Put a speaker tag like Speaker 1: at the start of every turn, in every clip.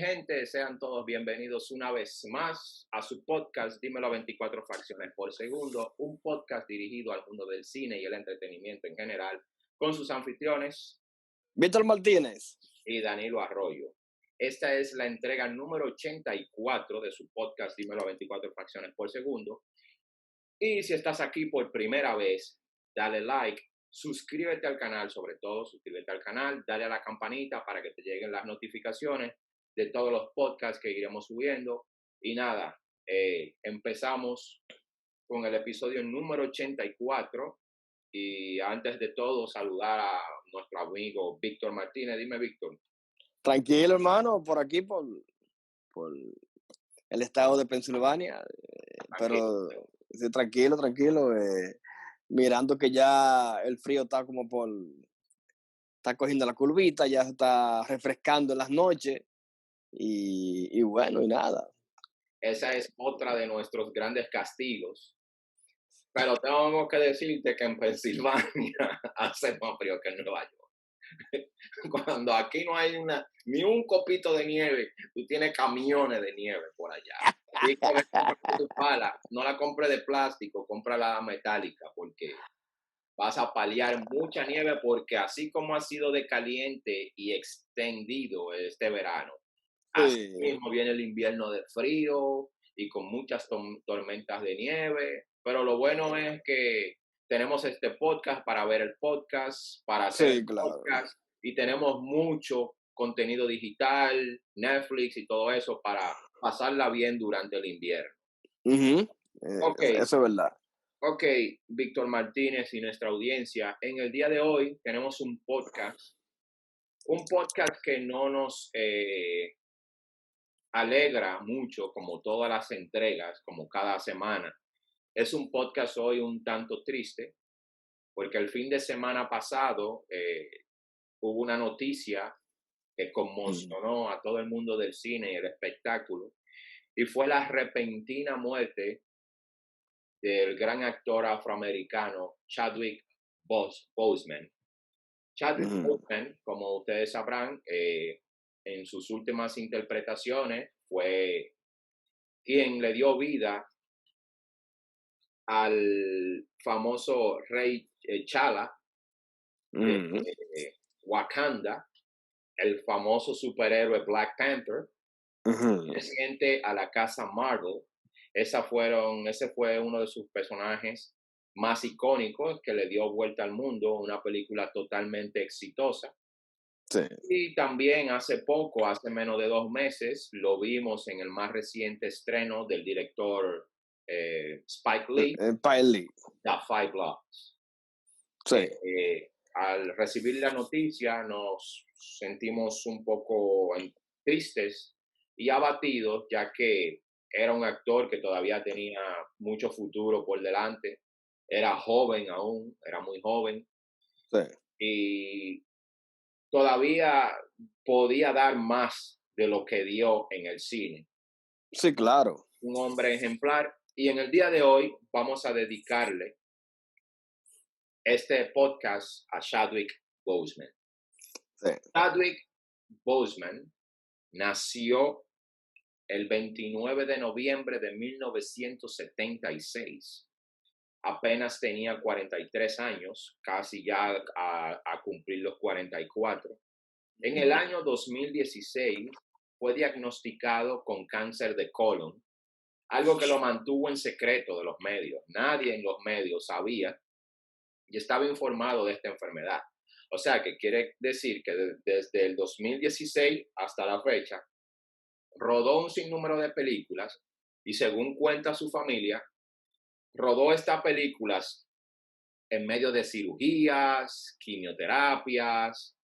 Speaker 1: gente, sean todos bienvenidos una vez más a su podcast Dímelo a 24 fracciones por segundo, un podcast dirigido al mundo del cine y el entretenimiento en general, con sus anfitriones
Speaker 2: Víctor Martínez.
Speaker 1: y Danilo Arroyo. Esta es la entrega número 84 de su podcast Dímelo a 24 fracciones por segundo. Y si estás aquí por primera vez, dale like, suscríbete al canal, sobre todo suscríbete al canal, dale a la campanita para que te lleguen las notificaciones de todos los podcasts que iremos subiendo. Y nada, empezamos con el episodio número 84. Y antes de todo, saludar a nuestro amigo Víctor Martínez. Dime, Víctor.
Speaker 2: Tranquilo, hermano, por aquí, por el estado de Pensilvania. Pero sí, tranquilo. Mirando que ya el frío está está cogiendo la curvita, ya se está refrescando en las noches. Y bueno, y nada.
Speaker 1: Esa es otra de nuestros grandes castigos. Pero tengo que decirte que en Pensilvania hace más frío que en Nueva York. Cuando aquí no hay ni un copito de nieve, tú tienes camiones de nieve por allá. Y que tu pala, no la compres de plástico, cómprala metálica, porque vas a paliar mucha nieve, porque así como ha sido de caliente y extendido este verano, así mismo viene el invierno de frío y con muchas tormentas de nieve. Pero lo bueno es que tenemos este podcast para ver el podcast, para hacer el podcast, y tenemos mucho contenido digital, Netflix y todo eso para pasarla bien durante el invierno.
Speaker 2: Okay. Eso es verdad.
Speaker 1: Ok, Víctor Martínez y nuestra audiencia, en el día de hoy tenemos un podcast que no nos alegra mucho, como todas las entregas, como cada semana. Es un podcast hoy un tanto triste, porque el fin de semana pasado hubo una noticia que conmocionó a todo el mundo del cine y el espectáculo, y fue la repentina muerte del gran actor afroamericano Chadwick Boseman. Chadwick Boseman, como ustedes sabrán, en sus últimas interpretaciones fue quien le dio vida al famoso rey T'Challa de Wakanda, el famoso superhéroe Black Panther, presidente a la casa Marvel. Ese fue uno de sus personajes más icónicos que le dio vuelta al mundo, una película totalmente exitosa.
Speaker 2: Sí.
Speaker 1: Y también hace menos de 2 meses, lo vimos en el más reciente estreno del director Spike Lee, The Five Bloods.
Speaker 2: Sí.
Speaker 1: Al recibir la noticia nos sentimos un poco tristes y abatidos, ya que era un actor que todavía tenía mucho futuro por delante, era joven aún, era muy joven.
Speaker 2: Sí.
Speaker 1: Y todavía podía dar más de lo que dio en el cine.
Speaker 2: Sí, claro.
Speaker 1: Un hombre ejemplar. Y en el día de hoy vamos a dedicarle este podcast a Chadwick Boseman.
Speaker 2: Sí.
Speaker 1: Chadwick Boseman nació el 29 de noviembre de 1976. Apenas tenía 43 años, casi ya a cumplir los 44. En el año 2016 fue diagnosticado con cáncer de colon, algo que lo mantuvo en secreto de los medios. Nadie en los medios sabía y estaba informado de esta enfermedad. O sea, que quiere decir que desde el 2016 hasta la fecha, rodó un sinnúmero de películas y, según cuenta su familia, rodó estas películas en medio de cirugías, quimioterapias,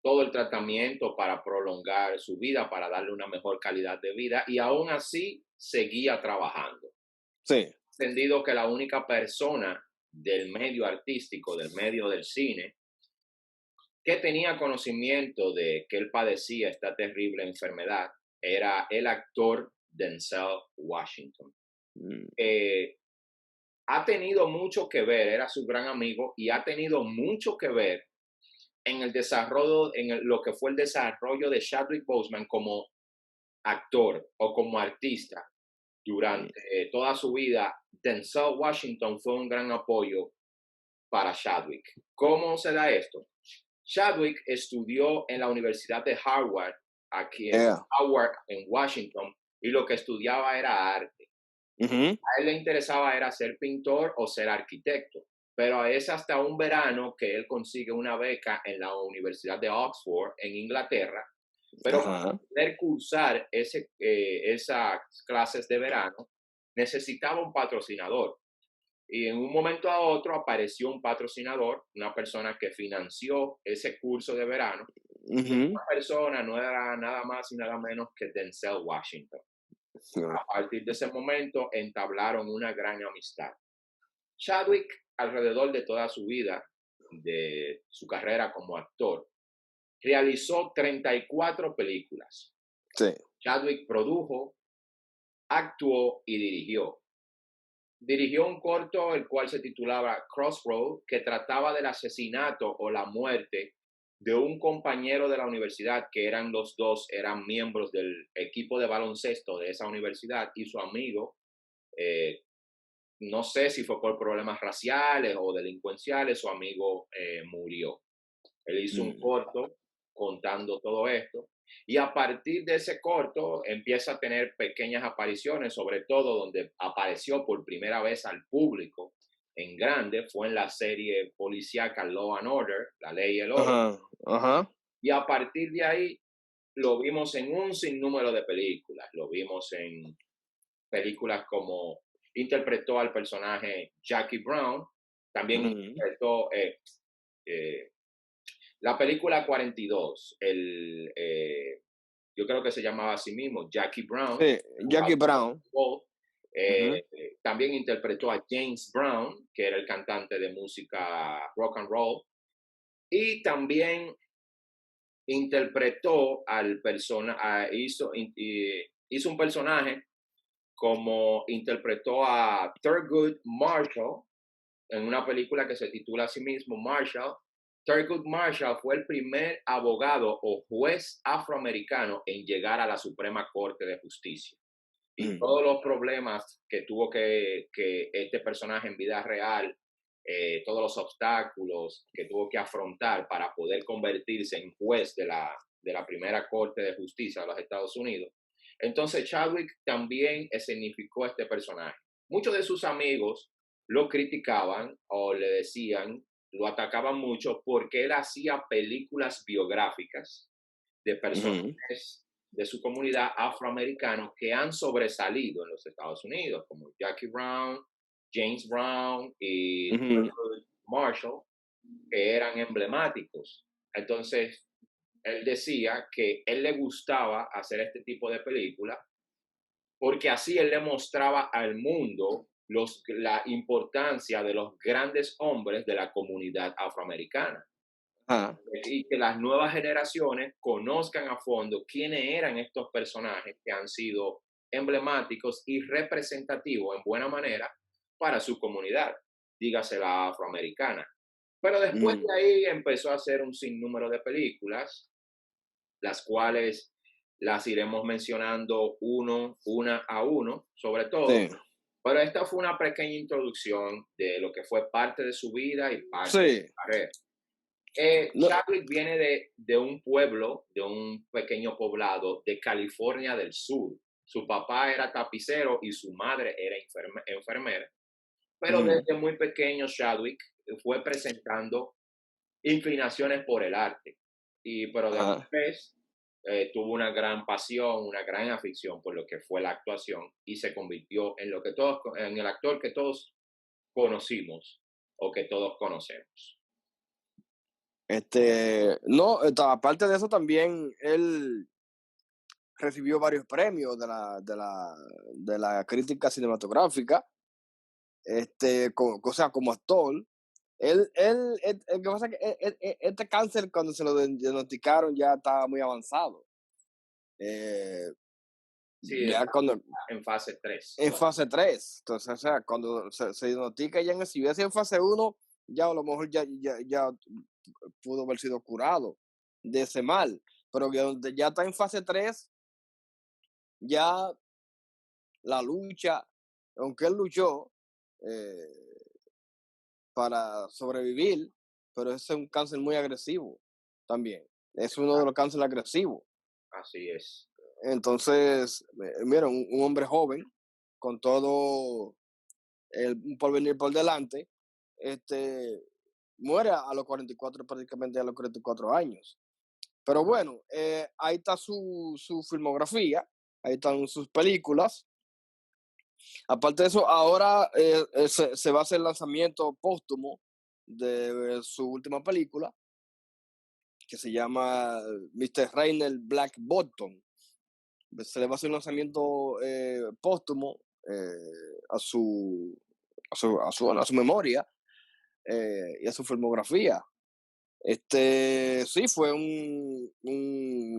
Speaker 1: todo el tratamiento para prolongar su vida, para darle una mejor calidad de vida, y aún así seguía trabajando.
Speaker 2: Sí.
Speaker 1: Entendido que la única persona del medio artístico, del medio del cine, que tenía conocimiento de que él padecía esta terrible enfermedad, era el actor Denzel Washington. Ha tenido mucho que ver, era su gran amigo, y ha tenido mucho que ver en el desarrollo, lo que fue el desarrollo de Chadwick Boseman como actor o como artista durante toda su vida. Denzel Washington fue un gran apoyo para Chadwick. ¿Cómo se da esto? Chadwick estudió en la Universidad de Harvard, aquí en
Speaker 2: Yeah.
Speaker 1: Howard, en Washington, y lo que estudiaba era arte. A él le interesaba era ser pintor o ser arquitecto, pero es hasta un verano que él consigue una beca en la Universidad de Oxford, en Inglaterra, pero para poder cursar esas clases de verano necesitaba un patrocinador. Y en un momento a otro apareció un patrocinador, una persona que financió ese curso de verano. Y esa persona no era nada más y nada menos que Denzel Washington. A partir de ese momento entablaron una gran amistad. Chadwick, alrededor de toda su vida, de su carrera como actor, realizó 34 películas.
Speaker 2: Sí.
Speaker 1: Chadwick produjo, actuó y dirigió. Dirigió un corto el cual se titulaba Crossroad, que trataba del asesinato o la muerte de un compañero de la universidad, que eran los dos, eran miembros del equipo de baloncesto de esa universidad, y su amigo, no sé si fue por problemas raciales o delincuenciales, su amigo murió. Él hizo un corto contando todo esto, y a partir de ese corto empieza a tener pequeñas apariciones, sobre todo donde apareció por primera vez al público en grande, fue en la serie policíaca Law and Order, La Ley y el Orden, y a partir de ahí lo vimos en un sinnúmero de películas, lo vimos en películas como interpretó al personaje Jackie Brown, también interpretó la película 42, yo creo que se llamaba así mismo, Jackie Brown.
Speaker 2: Sí, Jackie Brown.
Speaker 1: También interpretó a James Brown, que era el cantante de música rock and roll. Y también interpretó al personaje, hizo un personaje como interpretó a Thurgood Marshall en una película que se titula a sí mismo Marshall. Thurgood Marshall fue el primer abogado o juez afroamericano en llegar a la Suprema Corte de Justicia. Y todos los problemas que tuvo que este personaje en vida real, todos los obstáculos que tuvo que afrontar para poder convertirse en juez de la primera Corte de Justicia de los Estados Unidos. Entonces Chadwick también escenificó este personaje. Muchos de sus amigos lo criticaban o le decían, lo atacaban mucho porque él hacía películas biográficas de personajes de su comunidad afroamericana que han sobresalido en los Estados Unidos, como Jackie Brown, James Brown y Marshall, que eran emblemáticos. Entonces, él decía que él le gustaba hacer este tipo de películas porque así él le mostraba al mundo la importancia de los grandes hombres de la comunidad afroamericana. Y que las nuevas generaciones conozcan a fondo quiénes eran estos personajes que han sido emblemáticos y representativos en buena manera para su comunidad, dígase la afroamericana. Pero después de ahí empezó a hacer un sinnúmero de películas, las cuales las iremos mencionando una a uno, sobre todo. Sí. Pero esta fue una pequeña introducción de lo que fue parte de su vida y parte de su carrera. Chadwick viene de un pueblo, de un pequeño poblado de California del Sur. Su papá era tapicero y su madre era enfermera. Pero desde muy pequeño Chadwick fue presentando inclinaciones por el arte. Pero después tuvo una gran pasión, una gran afición por lo que fue la actuación y se convirtió en en el actor que todos conocimos o que todos conocemos.
Speaker 2: No, aparte de eso también él recibió varios premios de la crítica cinematográfica, o sea, como actor. Que pasa es que este cáncer cuando se lo diagnosticaron ya estaba muy avanzado.
Speaker 1: Sí,
Speaker 2: ya
Speaker 1: en fase 3.
Speaker 2: En fase 3. Entonces, o sea, cuando se diagnostica ya si hubiese en fase 1, ya a lo mejor ya pudo haber sido curado de ese mal. Pero que donde ya está en fase 3, ya la lucha, aunque él luchó eh, para sobrevivir, pero ese es un cáncer muy agresivo también. Es uno de los cánceres agresivos.
Speaker 1: Así es.
Speaker 2: Entonces, mira, un hombre joven, con todo un porvenir por delante, muere a los 44, prácticamente a los 44 años. Pero bueno, ahí está su filmografía, ahí están sus películas. Aparte de eso, ahora se va a hacer el lanzamiento póstumo de su última película, que se llama Mr. Rainer Black Bottom. Se le va a hacer un lanzamiento póstumo a su memoria y a su filmografía. Sí, fue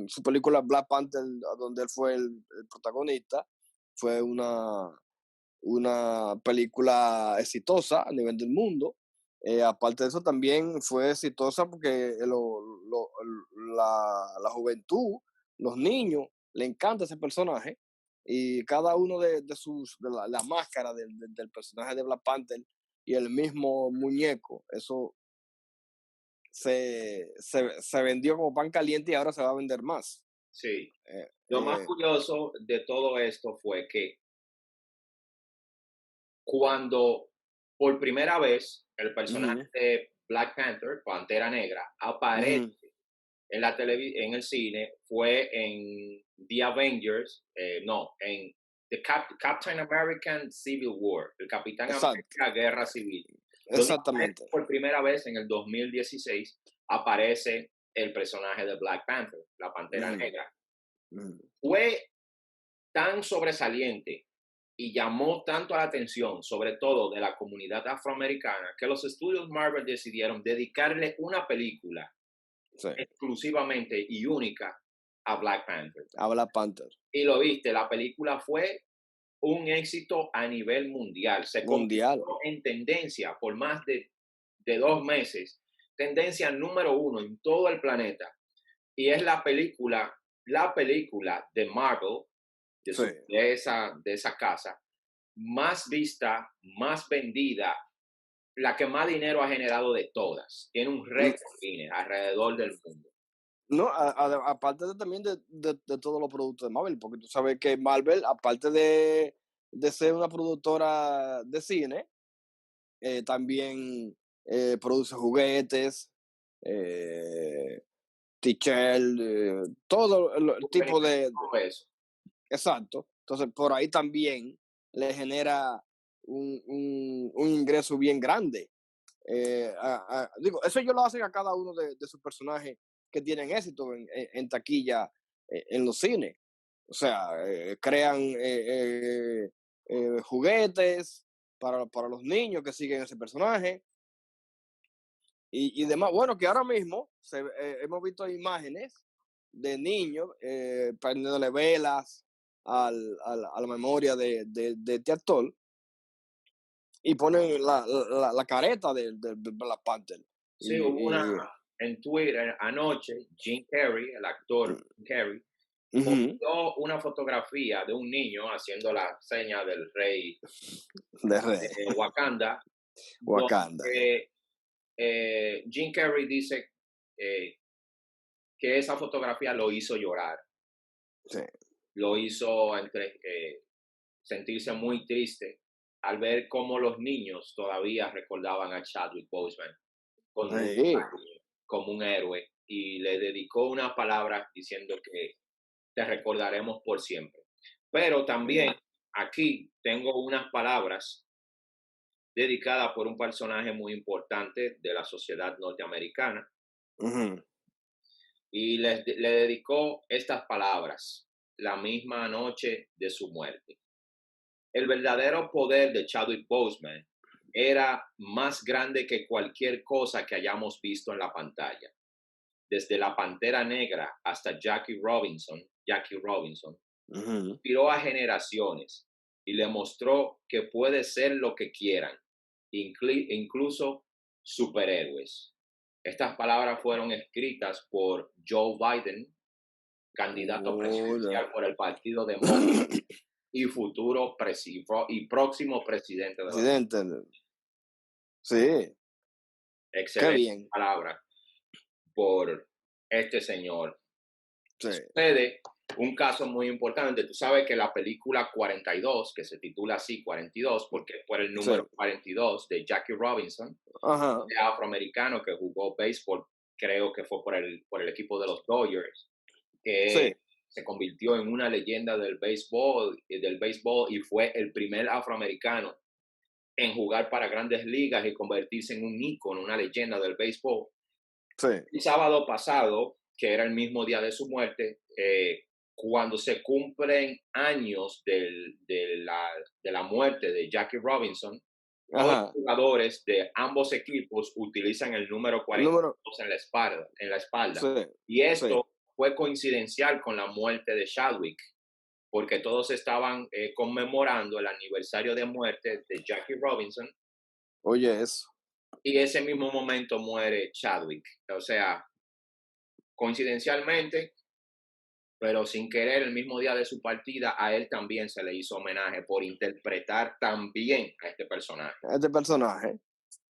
Speaker 2: su película Black Panther, donde él fue el protagonista. Fue una película exitosa a nivel del mundo. Aparte de eso, también fue exitosa porque la juventud, los niños, le encanta ese personaje. Y cada uno de la máscara del personaje de Black Panther y el mismo muñeco, eso se vendió como pan caliente y ahora se va a vender más.
Speaker 1: Sí.
Speaker 2: Eh,
Speaker 1: Lo más
Speaker 2: eh,
Speaker 1: curioso de todo esto fue que cuando por primera vez el personaje
Speaker 2: ujú,
Speaker 1: de Black Panther, Pantera Negra, aparece
Speaker 2: ujú,
Speaker 1: en el cine, fue en The Avengers, no, en Captain American Civil War, el Capitán
Speaker 2: exacto,
Speaker 1: América Guerra Civil, donde
Speaker 2: exactamente.
Speaker 1: por primera vez en el 2016 aparece el personaje de Black Panther, la Pantera
Speaker 2: Ujú,
Speaker 1: Negra.
Speaker 2: ujú.
Speaker 1: Fue tan sobresaliente y llamó tanto la atención, sobre todo de la comunidad afroamericana, que los estudios Marvel decidieron dedicarle una película
Speaker 2: Sí,
Speaker 1: exclusivamente y única a Black Panther.
Speaker 2: habla Panther.
Speaker 1: Y lo viste, la película fue un éxito a nivel mundial. Se
Speaker 2: Mundial.
Speaker 1: convirtió en tendencia por más de 2 meses, tendencia número 1 en todo el planeta. Y es la película de Marvel,
Speaker 2: Sí.
Speaker 1: de esa casa, más vista, más vendida, la que más dinero ha generado de todas. Tiene un
Speaker 2: N-
Speaker 1: récord Guinness alrededor del mundo.
Speaker 2: No, aparte también de todos los productos de Marvel, porque tú sabes que Marvel, aparte de ser una productora de cine, también produce juguetes, eh, t-shirt, todo el tipo
Speaker 1: Peso.
Speaker 2: exacto. Entonces, por ahí también le genera un ingreso bien grande. Digo, eso ellos lo hacen a cada uno de sus personajes que tienen éxito en taquilla en los cines. O sea, crean juguetes para los niños que siguen ese personaje y demás. Bueno, que ahora mismo hemos visto imágenes de niños prendiéndole velas a la memoria de este actor y ponen la careta de Black Panther.
Speaker 1: Sí, hubo una
Speaker 2: Y,
Speaker 1: en Twitter anoche, Jim Carrey, el actor Jim Carrey,
Speaker 2: ujú,
Speaker 1: posteó una fotografía de un niño haciendo la seña del rey
Speaker 2: de Rey,
Speaker 1: de Wakanda,
Speaker 2: Wakanda.
Speaker 1: donde Jim Carrey dice eh, que esa fotografía lo hizo llorar,
Speaker 2: Sí,
Speaker 1: lo hizo sentirse muy triste al ver cómo los niños todavía recordaban a Chadwick Boseman con mucho
Speaker 2: sí.
Speaker 1: cariño, como un héroe, y le dedicó unas palabras diciendo que te recordaremos por siempre. Pero también
Speaker 2: Mm,
Speaker 1: aquí tengo unas palabras dedicadas por un personaje muy importante de la sociedad norteamericana
Speaker 2: ujú,
Speaker 1: y le dedicó estas palabras la misma noche de su muerte. El verdadero poder de Chadwick Boseman era más grande que cualquier cosa que hayamos visto en la pantalla. Desde la Pantera Negra hasta Jackie Robinson,
Speaker 2: ujú.
Speaker 1: inspiró a generaciones y le mostró que puede ser lo que quieran, incluso superhéroes. Estas palabras fueron escritas por Joe Biden, candidato
Speaker 2: Oh,
Speaker 1: presidencial por el Partido Demócrata y futuro y próximo presidente de los Estados
Speaker 2: presidente. Sí,
Speaker 1: Unidos.
Speaker 2: qué
Speaker 1: Excelente
Speaker 2: bien.
Speaker 1: palabra por este señor.
Speaker 2: Sí,
Speaker 1: Sucede un caso muy importante. Tú sabes que la película 42, que se titula así 42, porque es por el
Speaker 2: sí.
Speaker 1: número 42 de Jackie Robinson,
Speaker 2: Ajá.
Speaker 1: de afroamericano que jugó béisbol, creo que fue por el equipo de los Dodgers, que
Speaker 2: Sí.
Speaker 1: se convirtió en una leyenda del béisbol y fue el primer afroamericano en jugar para grandes ligas y convertirse en un ícono, una leyenda del béisbol.
Speaker 2: Sí.
Speaker 1: El sábado pasado, que era el mismo día de su muerte, cuando se cumplen años de la muerte de Jackie Robinson, todos los
Speaker 2: Ajá.
Speaker 1: jugadores de ambos equipos utilizan el número
Speaker 2: El número.
Speaker 1: 42 en la espalda.
Speaker 2: Sí.
Speaker 1: Y
Speaker 2: Sí.
Speaker 1: esto fue coincidencial con la muerte de Chadwick, porque todos estaban conmemorando el aniversario de muerte de Jackie Robinson
Speaker 2: Oye, eso.
Speaker 1: y ese mismo momento muere Chadwick. O sea, coincidencialmente, pero sin querer, el mismo día de su partida, a él también se le hizo homenaje por interpretar también a este personaje.
Speaker 2: Este personaje.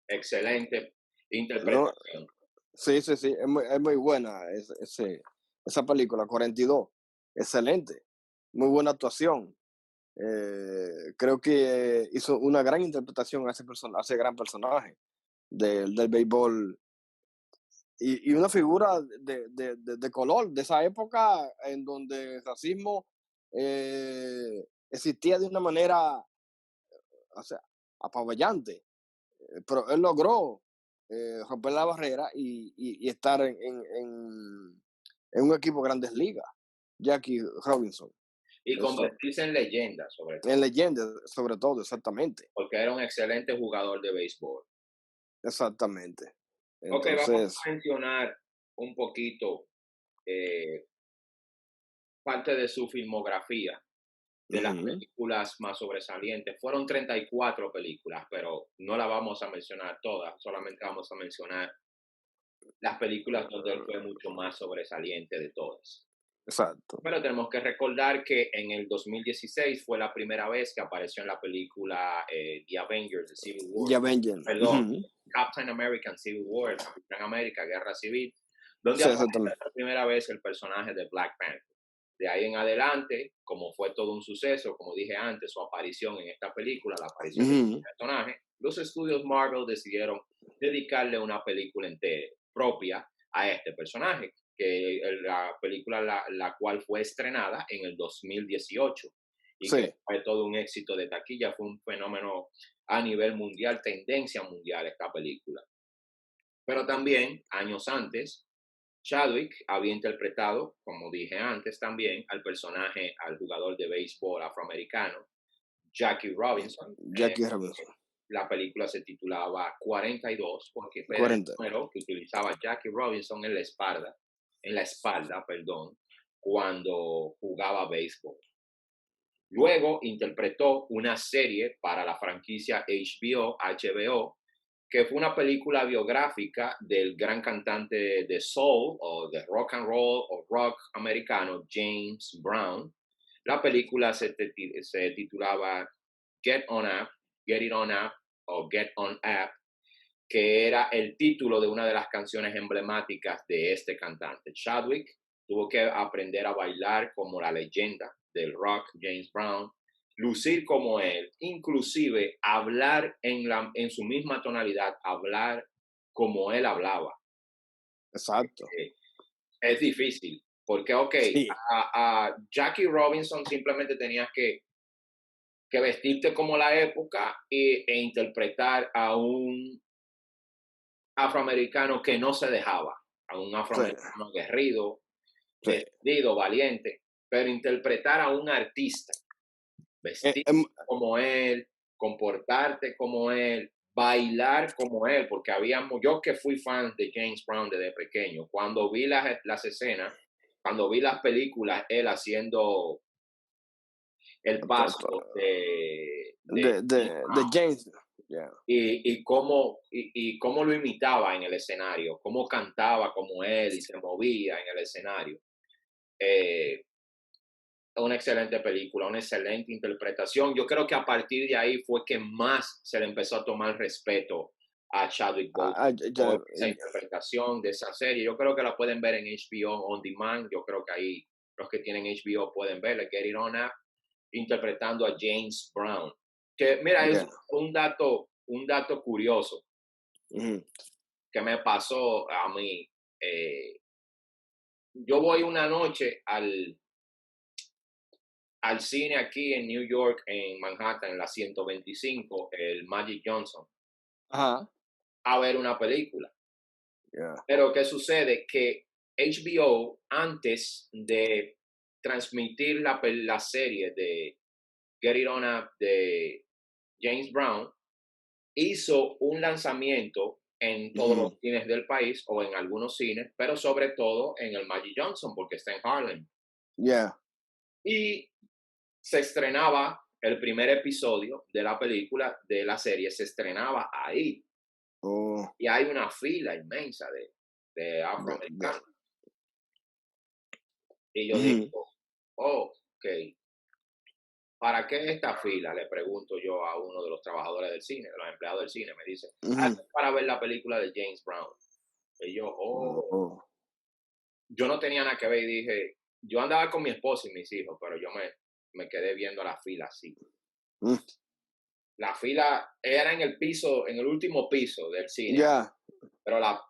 Speaker 1: Excelente
Speaker 2: No,
Speaker 1: interpretación.
Speaker 2: sí, sí, sí. Es muy buena esa película, 42. Excelente. Muy buena actuación. Creo que hizo una gran interpretación a ese gran personaje del béisbol y una figura de color de esa época en donde el racismo existía de una manera, o sea, apaballante. Pero él logró romper la barrera y estar en un equipo de grandes ligas, Jackie Robinson.
Speaker 1: Y
Speaker 2: Eso,
Speaker 1: convertirse en leyenda, sobre
Speaker 2: en
Speaker 1: todo,
Speaker 2: leyenda, sobre todo, exactamente.
Speaker 1: porque era un excelente jugador de béisbol.
Speaker 2: Exactamente.
Speaker 1: Ok, vamos
Speaker 2: Entonces,
Speaker 1: a mencionar un poquito eh, parte de su filmografía, de las
Speaker 2: ujú,
Speaker 1: películas más sobresalientes. Fueron 34 películas, pero no las vamos a mencionar todas, solamente vamos a mencionar las películas donde él fue mucho más sobresaliente de todas.
Speaker 2: exacto.
Speaker 1: Pero tenemos que recordar que en el 2016 fue la primera vez que apareció en la película The Avengers, The Civil War,
Speaker 2: Ya Benjen.
Speaker 1: perdón,
Speaker 2: Ujú,
Speaker 1: Captain American Civil War, Capitán América, Guerra Civil, donde
Speaker 2: sí,
Speaker 1: aparece
Speaker 2: exactamente.
Speaker 1: por primera vez el personaje de Black Panther. De ahí en adelante, como fue todo un suceso, como dije antes, su aparición en esta película, la aparición de
Speaker 2: Ujú,
Speaker 1: este personaje, los estudios Marvel decidieron dedicarle una película entera propia a este personaje, que la película la cual fue estrenada en el 2018 y que
Speaker 2: sí,
Speaker 1: fue todo un éxito de taquilla, fue un fenómeno a nivel mundial, tendencia mundial esta película. Pero también, años antes, Chadwick había interpretado, como dije antes también, al personaje, al jugador de béisbol afroamericano, Jackie Robinson.
Speaker 2: Jackie Robinson.
Speaker 1: La película se titulaba 42 porque era el
Speaker 2: 40.
Speaker 1: número que utilizaba Jackie Robinson en la espalda, perdón, cuando jugaba béisbol. Luego interpretó una serie para la franquicia HBO, que fue una película biográfica del gran cantante de soul o de rock and roll o rock americano James Brown. La película se titulaba Get On Up, Get It On Up o Get On Up, que era el título de una de las canciones emblemáticas de este cantante. Chadwick tuvo que aprender a bailar como la leyenda del rock, James Brown, lucir como él, inclusive hablar en su misma tonalidad, hablar como él hablaba.
Speaker 2: Exacto.
Speaker 1: Eh, es difícil, porque, ok,
Speaker 2: Sí,
Speaker 1: a Jackie Robinson simplemente tenías que vestirte como la época e interpretar a un afroamericano que no se dejaba, a un
Speaker 2: sí,
Speaker 1: afroamericano aguerrido,
Speaker 2: sí.
Speaker 1: decidido, valiente, pero interpretar a un artista,
Speaker 2: Eh,
Speaker 1: vestir
Speaker 2: em,
Speaker 1: como él, comportarte como él, bailar como él, porque yo que fui fan de James Brown desde pequeño, cuando vi las escenas, cuando vi las películas, él haciendo el
Speaker 2: to- to-
Speaker 1: paso de
Speaker 2: de
Speaker 1: James
Speaker 2: de
Speaker 1: Brown,
Speaker 2: James. Yeah.
Speaker 1: Y cómo lo imitaba en el escenario, cómo cantaba como él y se movía en el escenario. Una excelente película, una excelente interpretación. Yo creo que a partir de ahí fue que más se le empezó a tomar respeto a Chadwick Boseman por esa interpretación de esa serie. Yo creo que la pueden ver en HBO On Demand. Yo creo que ahí los que tienen HBO pueden verla. Get It On App, interpretando a James Brown. Que mira, es un dato curioso que me pasó a mí. Yo voy una noche al cine aquí en New York, en Manhattan, en la 125, el Magic Johnson,
Speaker 2: Ajá.
Speaker 1: a ver una película.
Speaker 2: Yeah.
Speaker 1: Pero ¿qué sucede? Que HBO, antes de transmitir la serie de Get It On Up de James Brown, hizo un lanzamiento en todos los cines del país o en algunos cines, pero sobre todo en el Magic Johnson, porque está en Harlem.
Speaker 2: Yeah.
Speaker 1: Y se estrenaba el primer episodio de la película, de la serie, se estrenaba ahí.
Speaker 2: Oh.
Speaker 1: Y hay una fila inmensa de afroamericanos. Y yo digo, ok, ¿para qué esta fila? Le pregunto yo a uno de los trabajadores del cine, de los empleados del cine. Me dice, para ver la película de James Brown. Y yo, yo no tenía nada que ver y dije, yo andaba con mi esposa y mis hijos, pero yo me quedé viendo la fila así. La fila era en el piso, en el último piso del cine.
Speaker 2: Yeah.
Speaker 1: Pero la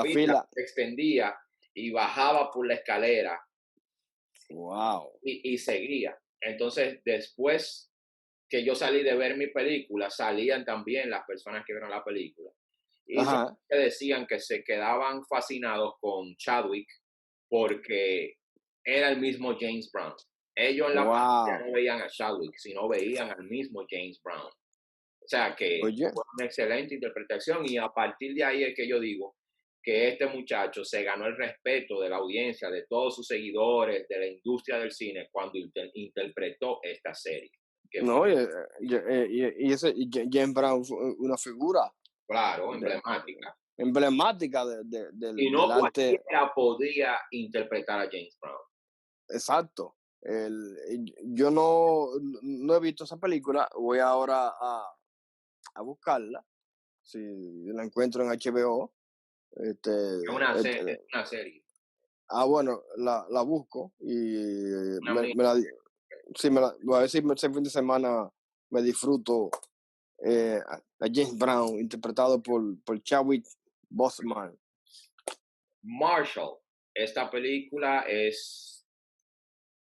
Speaker 1: fila se extendía y bajaba por la escalera.
Speaker 2: Wow.
Speaker 1: Y seguía. Entonces, después que yo salí de ver mi película, salían también las personas que vieron la película. Y que decían que se quedaban fascinados con Chadwick porque era el mismo James Brown. Ellos en la pantalla no veían a Chadwick, sino veían al mismo James Brown. O sea que fue una excelente interpretación y a partir de ahí es que yo digo que este muchacho se ganó el respeto de la audiencia, de todos sus seguidores, de la industria del cine cuando interpretó esta serie.
Speaker 2: No, y ese James Brown fue una figura.
Speaker 1: Claro, emblemática.
Speaker 2: Emblemática
Speaker 1: y no
Speaker 2: del arte.
Speaker 1: Cualquiera podía interpretar a James Brown.
Speaker 2: Exacto. Yo no he visto esa película. Voy ahora a buscarla. Si la encuentro en HBO.
Speaker 1: Es una serie.
Speaker 2: Bueno, la busco y a ver si ese fin de semana me disfruto a James Brown, interpretado por Chadwick Boseman.
Speaker 1: Marshall. Esta película es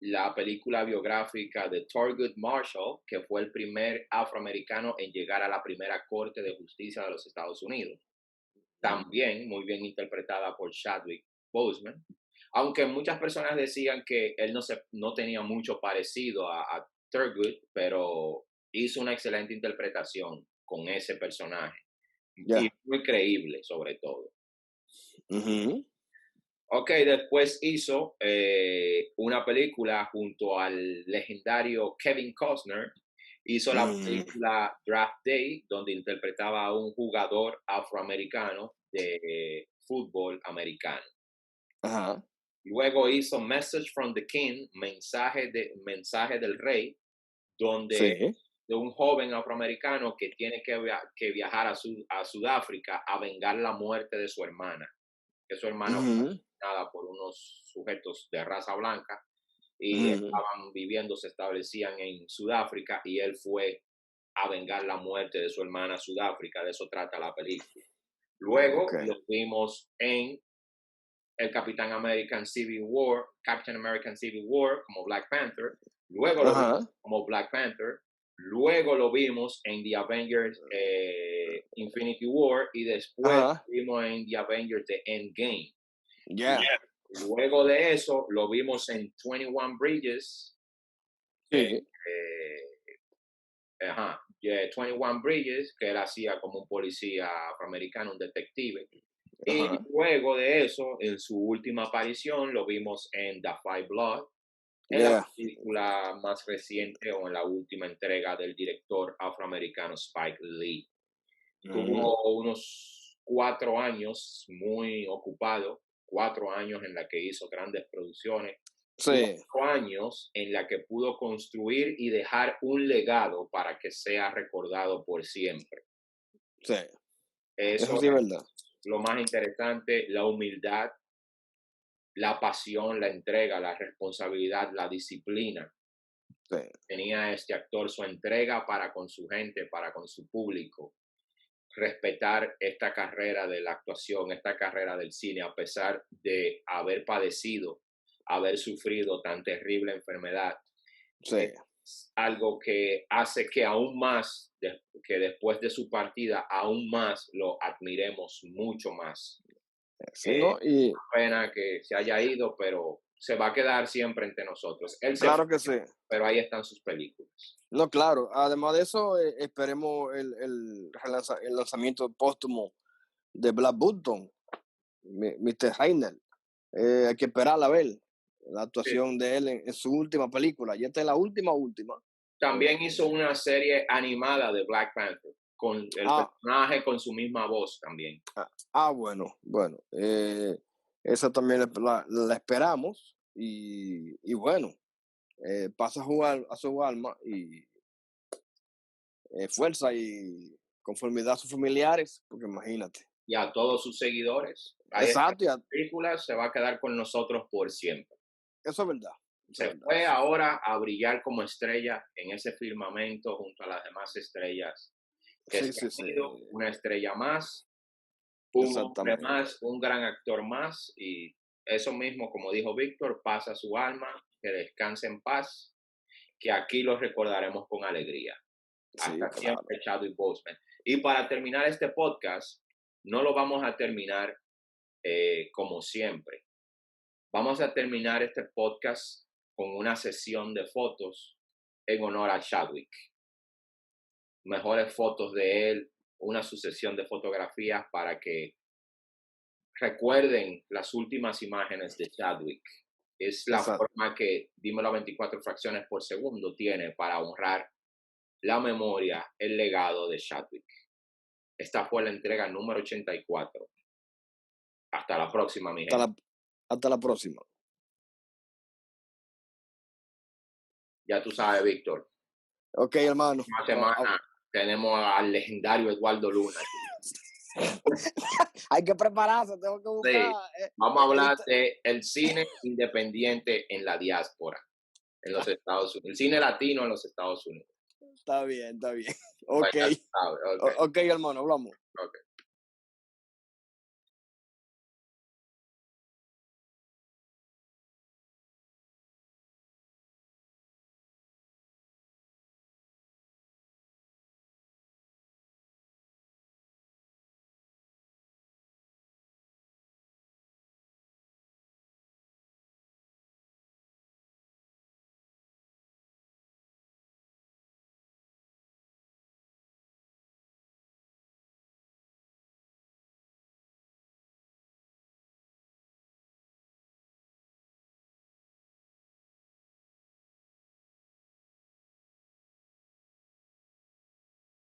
Speaker 1: la película biográfica de Thurgood Marshall, que fue el primer afroamericano en llegar a la primera Corte de Justicia de los Estados Unidos. También muy bien interpretada por Chadwick Boseman, aunque muchas personas decían que él no tenía mucho parecido a Thurgood, pero hizo una excelente interpretación con ese personaje. Y muy creíble, sobre todo. Ok, después hizo una película junto al legendario Kevin Costner. Hizo la película Draft Day, donde interpretaba a un jugador afroamericano de fútbol americano. Luego hizo Message from the King, mensaje del rey, donde de un joven afroamericano que tiene que viajar a Sudáfrica a vengar la muerte de su hermana, que su hermana fue asesinada por unos sujetos de raza blanca y estaban viviendo, se establecían en Sudáfrica y él fue a vengar la muerte de su hermana a Sudáfrica. De eso trata la película. Luego lo vimos en el Captain American Civil War como Black Panther. Luego lo vimos como Black Panther. Luego lo vimos en The Avengers Infinity War y después lo vimos en The Avengers The Endgame. Luego de eso lo vimos en 21 Bridges. 21 Bridges, que él hacía como un policía afroamericano, un detective. Y luego de eso, en su última aparición, lo vimos en The Five Blood. en la
Speaker 2: Yeah.
Speaker 1: película más reciente o en la última entrega del director afroamericano Spike Lee. Tuvo unos 4 años muy ocupado, 4 años en la que hizo grandes producciones,
Speaker 2: Sí,
Speaker 1: 4 años en la que pudo construir y dejar un legado para que sea recordado por siempre.
Speaker 2: sí.
Speaker 1: Eso
Speaker 2: Eso sí es
Speaker 1: es
Speaker 2: verdad.
Speaker 1: lo más interesante, la humildad, la pasión, la entrega, la responsabilidad, la disciplina.
Speaker 2: Sí,
Speaker 1: Tenía este actor su entrega para con su gente, para con su público, respetar esta carrera de la actuación, esta carrera del cine, a pesar de haber padecido, haber sufrido tan terrible enfermedad.
Speaker 2: sí.
Speaker 1: Es algo que hace que aún más, que después de su partida, aún más lo admiremos mucho más.
Speaker 2: Sí, ¿no? Y
Speaker 1: Pena que se haya ido, pero se va a quedar siempre entre nosotros. Él se fue,
Speaker 2: claro que sí.
Speaker 1: pero ahí están sus películas.
Speaker 2: No, claro. Además de eso, esperemos el lanzamiento póstumo de Black Button, Mr. Heiner. Hay que esperar a ver la
Speaker 1: Sí.
Speaker 2: actuación de él en su última película. Y esta es la última.
Speaker 1: También hizo una serie animada de Black Panther, con el
Speaker 2: Ah,
Speaker 1: personaje con su misma voz también.
Speaker 2: bueno. Esa también la esperamos. Y bueno, pasa a jugar a su alma y fuerza y conformidad a sus familiares, porque imagínate.
Speaker 1: Y a todos sus seguidores, ahí está
Speaker 2: Exacto,
Speaker 1: la película, se va a quedar con nosotros por siempre.
Speaker 2: eso es verdad. Eso es
Speaker 1: Se
Speaker 2: verdad.
Speaker 1: fue ahora a brillar como estrella en ese firmamento junto a las demás estrellas que
Speaker 2: Sí,
Speaker 1: se
Speaker 2: sí,
Speaker 1: han
Speaker 2: sí.
Speaker 1: ido, una estrella más, un hombre
Speaker 2: Exactamente.
Speaker 1: más, un gran actor más, y eso mismo, como dijo Víctor, pasa su alma, que descanse en paz, que aquí lo recordaremos con alegría.
Speaker 2: Sí,
Speaker 1: Hasta
Speaker 2: claro.
Speaker 1: siempre, Chadwick Boseman. Y para terminar este podcast, no lo vamos a terminar como siempre. Vamos a terminar este podcast con una sesión de fotos en honor a Chadwick. Mejores fotos de él, una sucesión de fotografías para que recuerden las últimas imágenes de Chadwick. Es la
Speaker 2: Exacto.
Speaker 1: forma que Dímelo a 24 fracciones por segundo tiene para honrar la memoria, el legado de Chadwick. Esta fue la entrega número 84. Hasta la próxima, mi gente.
Speaker 2: Hasta la próxima.
Speaker 1: Ya tú sabes, Víctor.
Speaker 2: Ok, hermano.
Speaker 1: Una semana tenemos al legendario Eduardo Luna.
Speaker 2: Hay que prepararse, tengo que buscar.
Speaker 1: Sí, vamos a hablar de el cine independiente en la diáspora, en los Estados Unidos. El cine latino en los Estados Unidos.
Speaker 2: Está bien, está bien.
Speaker 1: Pues
Speaker 2: Ok.
Speaker 1: ya tú sabes, ok,
Speaker 2: Ok, hermano, hablamos.
Speaker 1: ok.